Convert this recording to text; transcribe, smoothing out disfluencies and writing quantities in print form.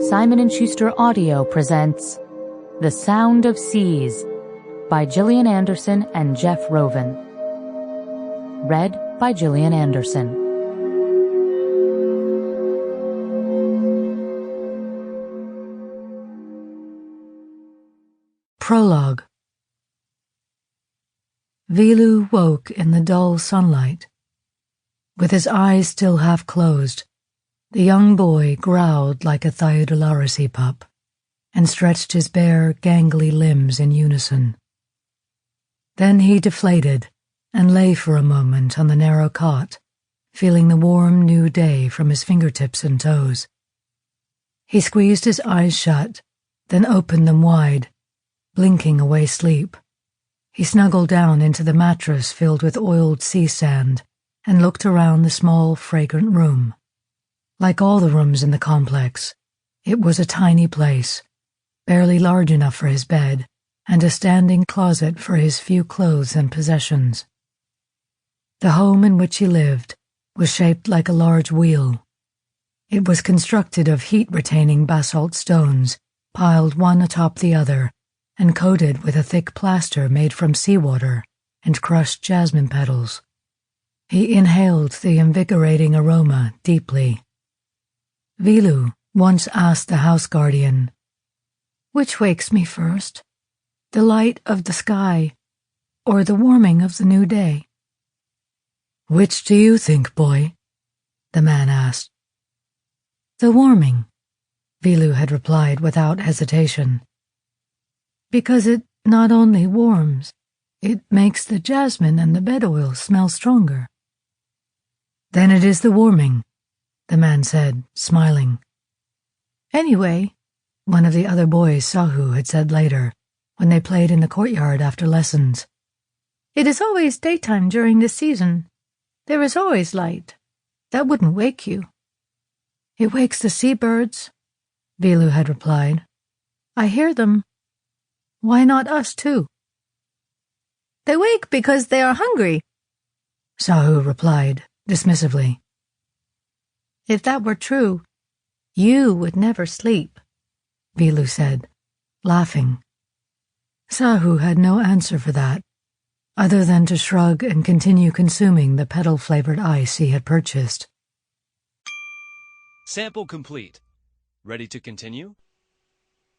Simon & Schuster Audio presents The Sound of Seas by Gillian Anderson and Jeff Roven. Read by Gillian Anderson. Prologue. Vilu woke in the dull sunlight. With his eyes still half closed, the young boy growled like a Thyodolaracy pup and stretched his bare, gangly limbs in unison. Then he deflated and lay for a moment on the narrow cot, feeling the warm new day from his fingertips and toes. He squeezed his eyes shut, then opened them wide, blinking away sleep. He snuggled down into the mattress filled with oiled sea sand and looked around the small, fragrant room. Like all the rooms in the complex, it was a tiny place, barely large enough for his bed, and a standing closet for his few clothes and possessions. The home in which he lived was shaped like a large wheel. It was constructed of heat-retaining basalt stones, piled one atop the other, and coated with a thick plaster made from seawater and crushed jasmine petals. He inhaled the invigorating aroma deeply. Vilu once asked the house guardian, "Which wakes me first, the light of the sky or the warming of the new day?" "Which do you think, boy?" the man asked. "The warming," Vilu had replied without hesitation. "Because it not only warms, it makes the jasmine and the bed oil smell stronger." "Then it is the warming," the man said, smiling. "Anyway," one of the other boys, Sahu, had said later, when they played in the courtyard after lessons, "it is always daytime during this season. There is always light. That wouldn't wake you." "It wakes the seabirds," Vilu had replied. "I hear them. Why not us too?" "They wake because they are hungry," Sahu replied dismissively. "If that were true, you would never sleep," Vilu said, laughing. Sahu had no answer for that, other than to shrug and continue consuming the petal-flavored ice he had purchased. Sample complete. Ready to continue?